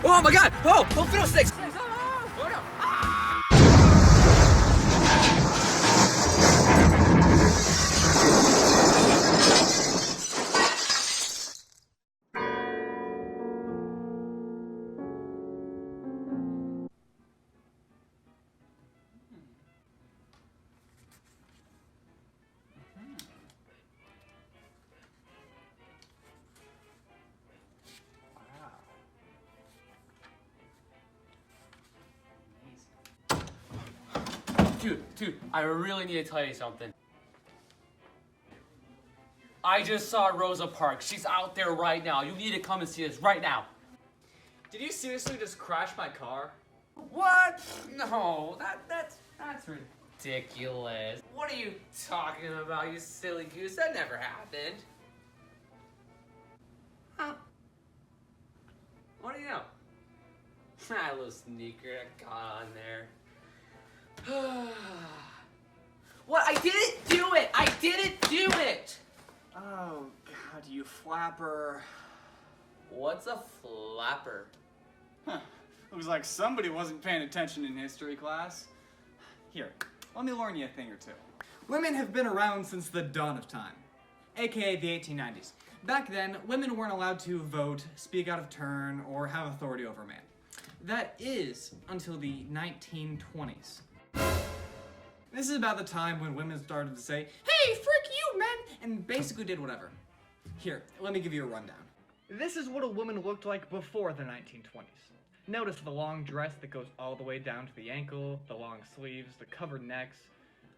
Oh my god! Oh fiddlesticks! Oh no! Dude, I really need to tell you something. I just saw Rosa Parks. She's out there right now. You need to come and see this right now. Did you seriously just crash my car? What? No, that's ridiculous. What are you talking about, you silly goose? That never happened. Huh? What do you know? That little sneaker that got on there. What? I didn't do it! I didn't do it! Oh, God, you flapper. What's a flapper? Huh. Looks like somebody wasn't paying attention in history class. Here, let me learn you a thing or two. Women have been around since the dawn of time, aka the 1890s. Back then, women weren't allowed to vote, speak out of turn, or have authority over a man. That is until the 1920s. This is about the time when women started to say, "Hey, frick you, men!" and basically did whatever. Here, let me give you a rundown. This is what a woman looked like before the 1920s. Notice the long dress that goes all the way down to the ankle, the long sleeves, the covered necks,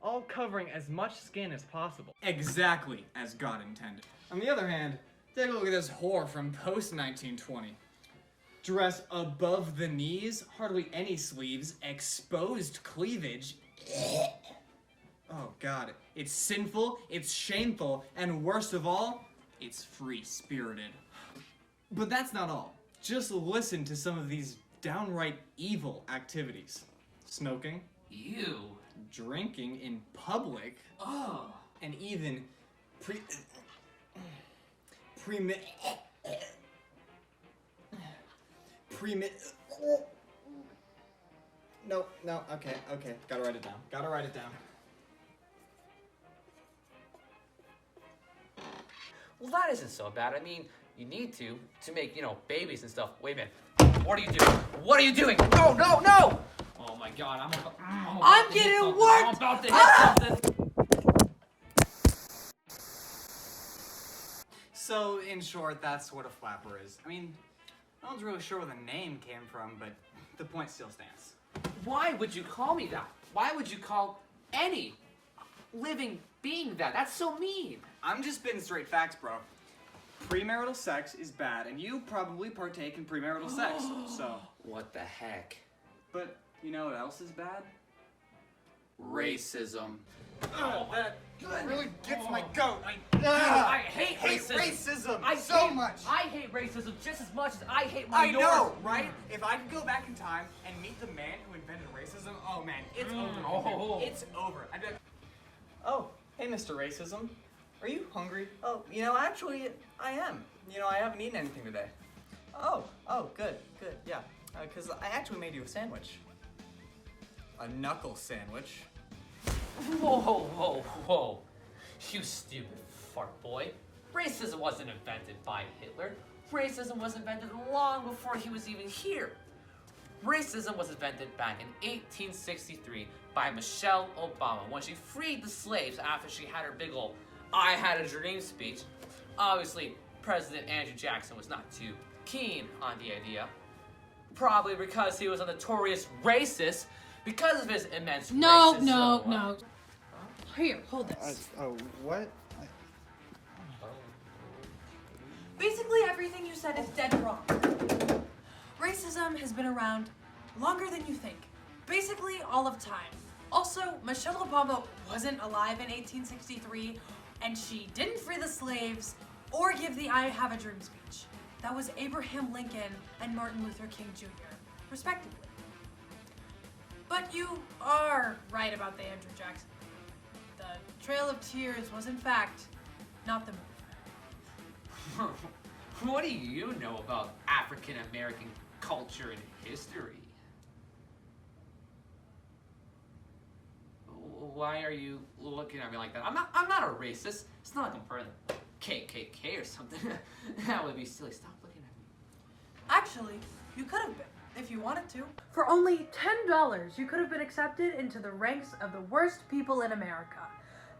all covering as much skin as possible. Exactly as God intended. On the other hand, take a look at this whore from post-1920. Dress above the knees, hardly any sleeves, exposed cleavage. Oh God, it's sinful, it's shameful, and worst of all, it's free-spirited. But that's not all. Just listen to some of these downright evil activities. Smoking. Ew. Drinking in public. Oh. And even No, okay, gotta write it down. Well, that isn't so bad. I mean, you need to make, babies and stuff. Wait a minute. What are you doing? What are you doing? No! Oh my God, I'm getting worked! I'm about to hit something. So, in short, that's what a flapper is. I mean, no one's really sure where the name came from, but the point still stands. Why would you call me that? Why would you call any living being that? That's so mean. I'm just spitting straight facts, bro. Premarital sex is bad, and you probably partake in premarital sex, so. What the heck? But you know what else is bad? Racism. Oh, that really gets my goat. I hate racism. Much. I hate racism just as much as I hate I minorities. know, right? If I could go back in time and meet the man who invented racism, oh man, it's over. It's over. I'd be like, oh, hey, Mr. Racism. Are you hungry? Oh, actually, I am. I haven't eaten anything today. Oh, good, yeah. Because I actually made you a sandwich. A knuckle sandwich. Whoa. You stupid fart boy. Racism wasn't invented by Hitler. Racism was invented long before he was even here. Racism was invented back in 1863 by Michelle Obama when she freed the slaves after she had her big ol' "I had a dream" speech. Obviously, President Andrew Jackson was not too keen on the idea. Probably because he was a notorious racist because of his immense racism. No. Here, hold this. What? Basically, everything you said is dead wrong. Racism has been around longer than you think. Basically, all of time. Also, Michelle Obama wasn't alive in 1863, and she didn't free the slaves or give the "I have a dream" speech. That was Abraham Lincoln and Martin Luther King Jr., respectively. But you are right about the Andrew Jackson. The Trail of Tears was, in fact, not the movie. What do you know about African American culture and history. Why are you looking at me like that? I'm not a racist. It's not like I'm part of the KKK or something. That would be silly. Stop looking at me. Actually, you could have been, if you wanted to. For only $10, you could have been accepted into the ranks of the worst people in America.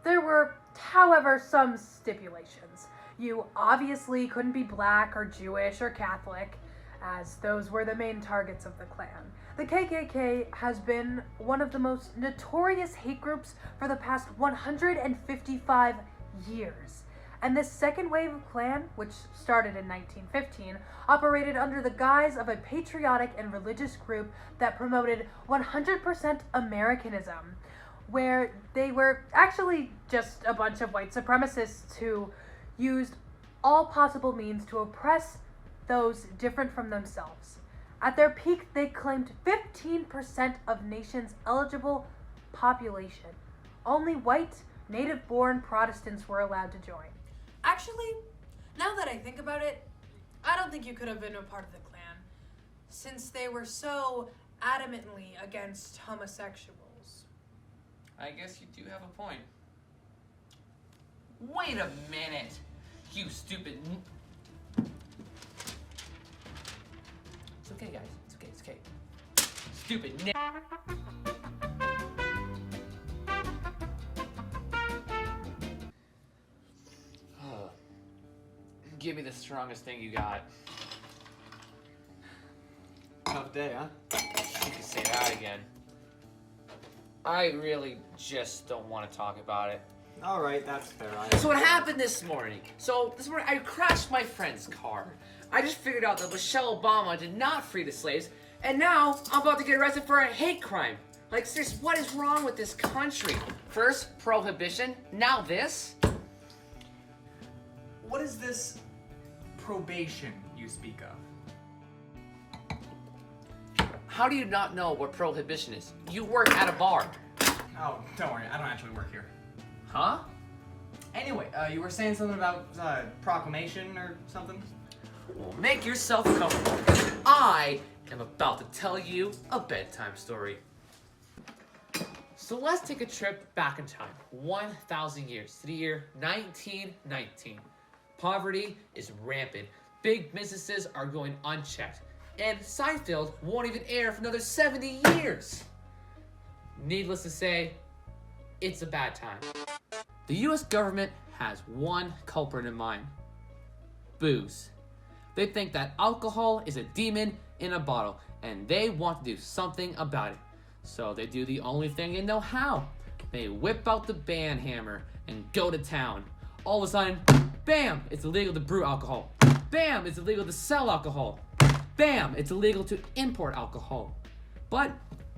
There were, however, some stipulations. You obviously couldn't be black or Jewish or Catholic, as those were the main targets of the Klan. The KKK has been one of the most notorious hate groups for the past 155 years. And this second wave of Klan, which started in 1915, operated under the guise of a patriotic and religious group that promoted 100% Americanism, where they were actually just a bunch of white supremacists who used all possible means to oppress those different from themselves. At their peak, they claimed 15% of nation's eligible population. Only white, native-born Protestants were allowed to join. Actually, now that I think about it, I don't think you could have been a part of the Klan, since they were so adamantly against homosexuals. I guess you do have a point. Wait a minute, you stupid... It's okay, guys. It's okay. Stupid Give me the strongest thing you got. Tough day, huh? You can say that again. I really just don't want to talk about it. All right, that's fair. So what happened this morning? This morning I crashed my friend's car. I just figured out that Michelle Obama did not free the slaves, and now I'm about to get arrested for a hate crime. Like, seriously, what is wrong with this country? First, prohibition, now this? What is this probation you speak of? How do you not know what prohibition is? You work at a bar. Oh, don't worry, I don't actually work here. Huh? Anyway, you were saying something about proclamation or something? Well, make yourself comfortable, because I am about to tell you a bedtime story. So let's take a trip back in time, 1,000 years, to the year 1919. Poverty is rampant. Big businesses are going unchecked. And Seinfeld won't even air for another 70 years. Needless to say, it's a bad time. The US government has one culprit in mind: booze. They think that alcohol is a demon in a bottle, and they want to do something about it. So they do the only thing they know how. They whip out the band hammer and go to town. All of a sudden, bam, it's illegal to brew alcohol. Bam, it's illegal to sell alcohol. Bam, it's illegal to import alcohol. But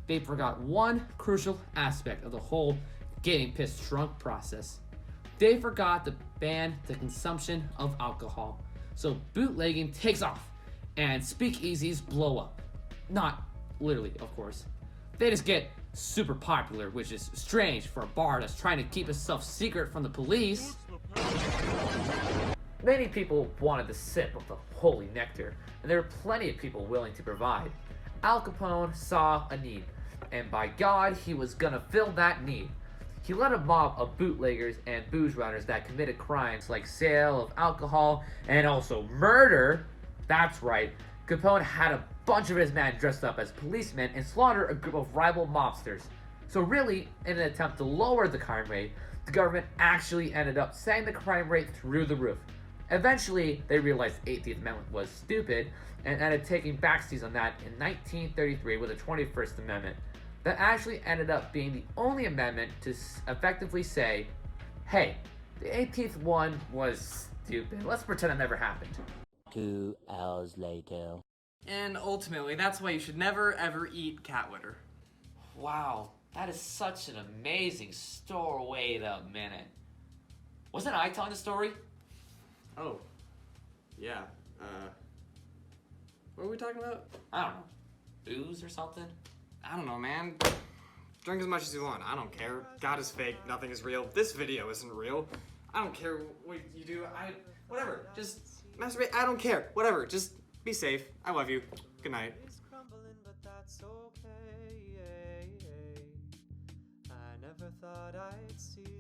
they forgot one crucial aspect of the whole getting pissed drunk process. They forgot to ban the consumption of alcohol. So bootlegging takes off, and speakeasies blow up. Not literally, of course. They just get super popular, which is strange for a bar that's trying to keep itself secret from the police. Many people wanted the sip of the holy nectar, and there were plenty of people willing to provide. Al Capone saw a need, and by God, he was gonna fill that need. He led a mob of bootleggers and booze runners that committed crimes like sale of alcohol and also murder. That's right, Capone had a bunch of his men dressed up as policemen and slaughtered a group of rival mobsters. So really, in an attempt to lower the crime rate, the government actually ended up setting the crime rate through the roof. Eventually, they realized the 18th Amendment was stupid and ended taking backseats on that in 1933 with the 21st Amendment. That actually ended up being the only amendment to effectively say, hey, the 18th one was stupid. Let's pretend it never happened. 2 hours later. And ultimately, that's why you should never ever eat cat litter. Wow, that is such an amazing story. Wait a minute. Wasn't I telling the story? Oh. Yeah. What were we talking about? I don't know. Booze or something? I don't know, man. Drink as much as you want. I don't care. God is fake. Nothing is real. This video isn't real. I don't care what you do. Whatever. Just masturbate. I don't care. Whatever. Just be safe. I love you. Good night. It's crumbling, but that's okay. I never thought I'd see